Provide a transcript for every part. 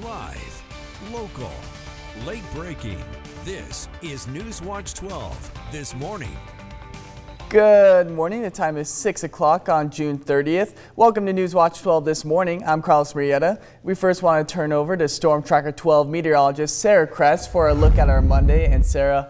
Live, local, late breaking. This is NewsWatch 12 this morning. Good morning. The time is 6 o'clock on June 30th. Welcome to NewsWatch 12 this morning. I'm Carlos Marietta. We first want to turn over to Storm Tracker 12 meteorologist Sarah Kress for a look at our Monday. And Sarah,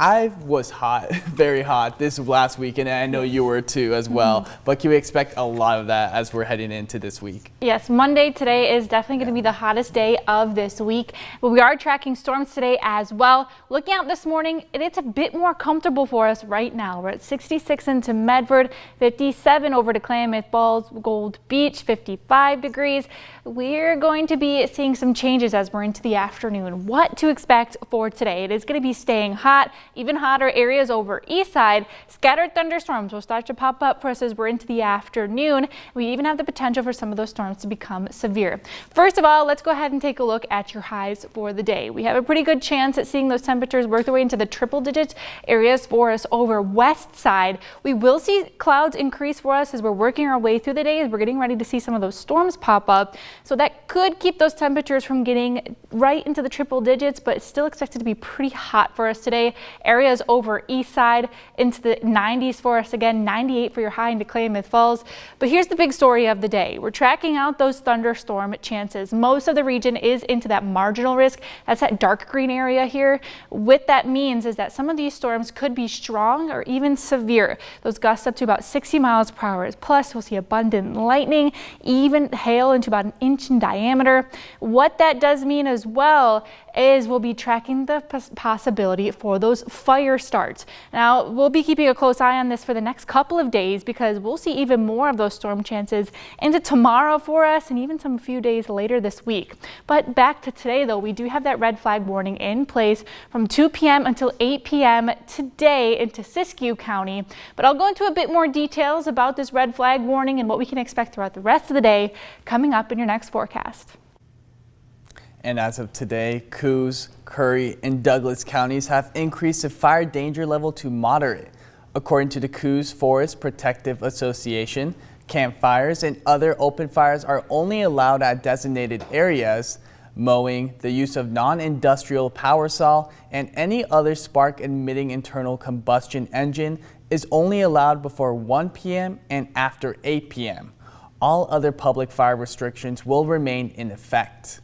I was hot, very hot this last weekend, and I know you were too as well. But can we expect a lot of that as we're heading into this week? Yes, Monday today is definitely going to be the hottest day of this week. But we are tracking storms today as well. Looking out this morning, it's a bit more comfortable for us right now. We're at 66 into Medford, 57 over to Klamath Falls, Gold Beach, 55 degrees. We're going to be seeing some changes as we're into the afternoon. What to expect for today? It is going to be staying hot. Even hotter areas over east side. Scattered thunderstorms will start to pop up for us as we're into the afternoon. We even have the potential for some of those storms to become severe. First of all, let's go ahead and take a look at your highs for the day. We have a pretty good chance at seeing those temperatures work their way into the triple digit areas for us over west side. We will see clouds increase for us as we're working our way through the day, as we're getting ready to see some of those storms pop up. So that could keep those temperatures from getting right into the triple digits, but it's still expected to be pretty hot for us today. Areas over east side into the 90s for us again, 98 for your high into Klamath Falls. But here's the big story of the day. We're tracking out those thunderstorm chances. Most of the region is into that marginal risk. That's that dark green area here. What that means is that some of these storms could be strong or even severe. Those gusts up to about 60 miles per hour. Plus, we'll see abundant lightning, even hail into about an inch in diameter. What that does mean as well is we'll be tracking the possibility for those fire starts. Now, we'll be keeping a close eye on this for the next couple of days because we'll see even more of those storm chances into tomorrow for us and even some few days later this week. But back to today, though, we do have that red flag warning in place from 2 p.m. until 8 p.m. today into Siskiyou County. But I'll go into a bit more details about this red flag warning and what we can expect throughout the rest of the day coming up in your next forecast. And as of today, Coos, Curry, and Douglas counties have increased the fire danger level to moderate. According to the Coos Forest Protective Association, campfires and other open fires are only allowed at designated areas. Mowing, the use of non-industrial power saw, and any other spark-emitting internal combustion engine is only allowed before 1 p.m. and after 8 p.m. All other public fire restrictions will remain in effect.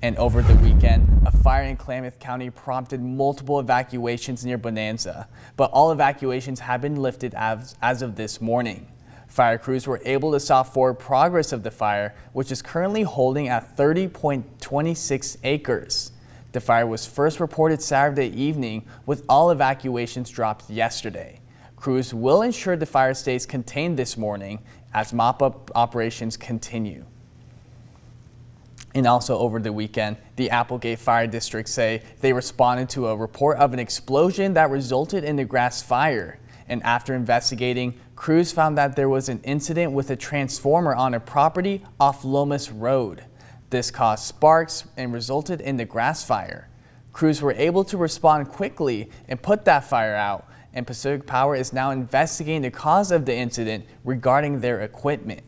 And over the weekend, a fire in Klamath County prompted multiple evacuations near Bonanza, but all evacuations have been lifted as of this morning. Fire crews were able to stop forward progress of the fire, which is currently holding at 30.26 acres. The fire was first reported Saturday evening, with all evacuations dropped yesterday. Crews will ensure the fire stays contained this morning as mop-up operations continue. And also over the weekend, the Applegate Fire District say they responded to a report of an explosion that resulted in a grass fire. And after investigating, crews found that there was an incident with a transformer on a property off Lomas Road. This caused sparks and resulted in the grass fire. Crews were able to respond quickly and put that fire out, and Pacific Power is now investigating the cause of the incident regarding their equipment.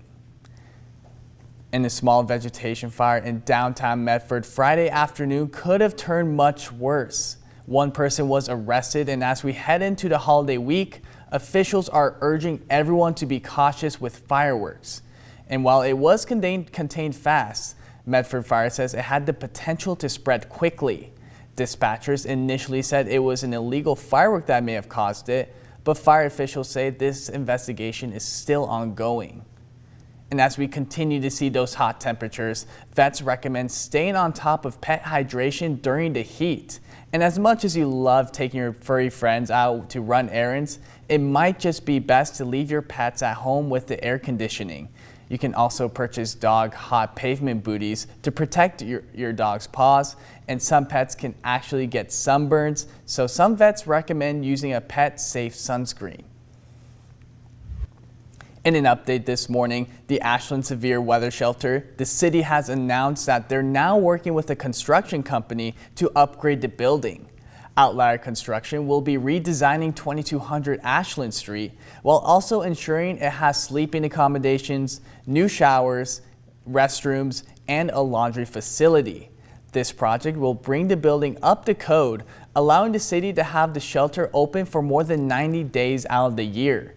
And a small vegetation fire in downtown Medford Friday afternoon could have turned much worse. One person was arrested, and as we head into the holiday week, officials are urging everyone to be cautious with fireworks. And while it was contained fast, Medford Fire says it had the potential to spread quickly. Dispatchers initially said it was an illegal firework that may have caused it, but fire officials say this investigation is still ongoing. And as we continue to see those hot temperatures, vets recommend staying on top of pet hydration during the heat. And as much as you love taking your furry friends out to run errands, it might just be best to leave your pets at home with the air conditioning. You can also purchase dog hot pavement booties to protect your dog's paws, and some pets can actually get sunburns, so some vets recommend using a pet-safe sunscreen. In an update this morning, the Ashland Severe Weather Shelter, the city has announced that they're now working with a construction company to upgrade the building. Outlier Construction will be redesigning 2200 Ashland Street while also ensuring it has sleeping accommodations, new showers, restrooms, and a laundry facility. This project will bring the building up to code, allowing the city to have the shelter open for more than 90 days out of the year.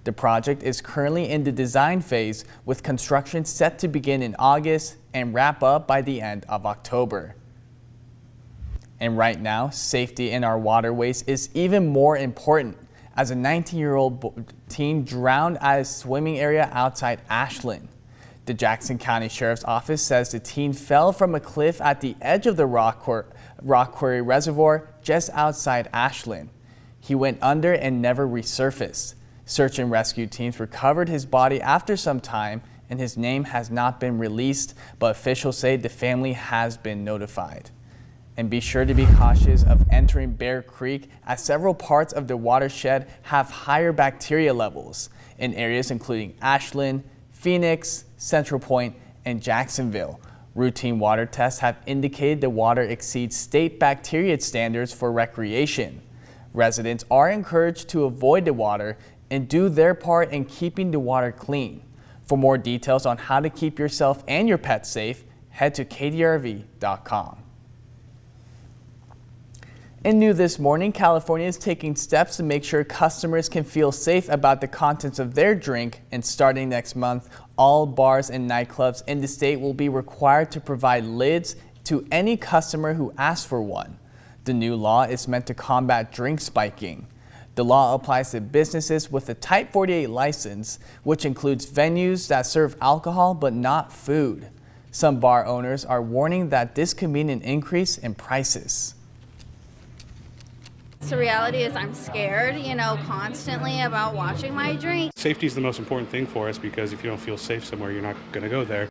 The project is currently in the design phase, with construction set to begin in August and wrap up by the end of October. And right now, safety in our waterways is even more important, as a 19-year-old teen drowned at a swimming area outside Ashland. The Jackson County Sheriff's Office says the teen fell from a cliff at the edge of the Rock Quarry Reservoir just outside Ashland. He went under and never resurfaced. Search and rescue teams recovered his body after some time, and his name has not been released, but officials say the family has been notified. And be sure to be cautious of entering Bear Creek, as several parts of the watershed have higher bacteria levels in areas including Ashland, Phoenix, Central Point, and Jacksonville. Routine water tests have indicated the water exceeds state bacteria standards for recreation. Residents are encouraged to avoid the water and do their part in keeping the water clean. For more details on how to keep yourself and your pets safe, head to kdrv.com. And new this morning, California is taking steps to make sure customers can feel safe about the contents of their drink, and starting next month, all bars and nightclubs in the state will be required to provide lids to any customer who asks for one. The new law is meant to combat drink spiking. The law applies to businesses with a Type 48 license, which includes venues that serve alcohol but not food. Some bar owners are warning that this could mean an increase in prices. The reality is I'm scared, constantly about watching my drink. Safety is the most important thing for us, because if you don't feel safe somewhere, you're not going to go there.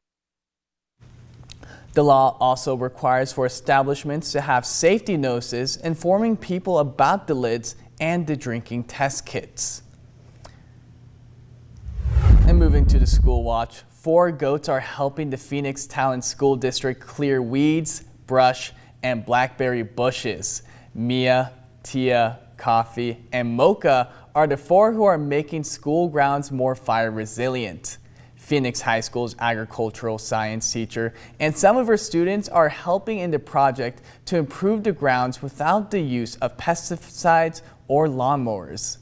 The law also requires for establishments to have safety notices informing people about the lids and the drinking test kits. And moving to the school watch, 4 goats are helping the Phoenix Talent School District clear weeds, brush, and blackberry bushes. Mia, Tia, Coffee, and Mocha are the 4 who are making school grounds more fire resilient. Phoenix High School's agricultural science teacher and some of her students are helping in the project to improve the grounds without the use of pesticides or lawnmowers.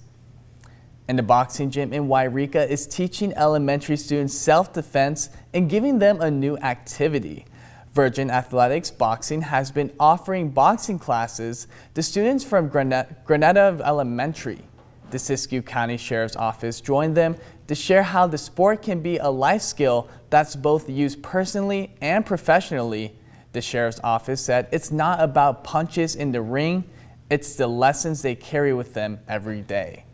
And the boxing gym in Wairika is teaching elementary students self-defense and giving them a new activity. Virgin Athletics Boxing has been offering boxing classes to students from Granada Elementary. The Siskiyou County Sheriff's Office joined them to share how the sport can be a life skill that's both used personally and professionally. The Sheriff's Office said it's not about punches in the ring, it's the lessons they carry with them every day.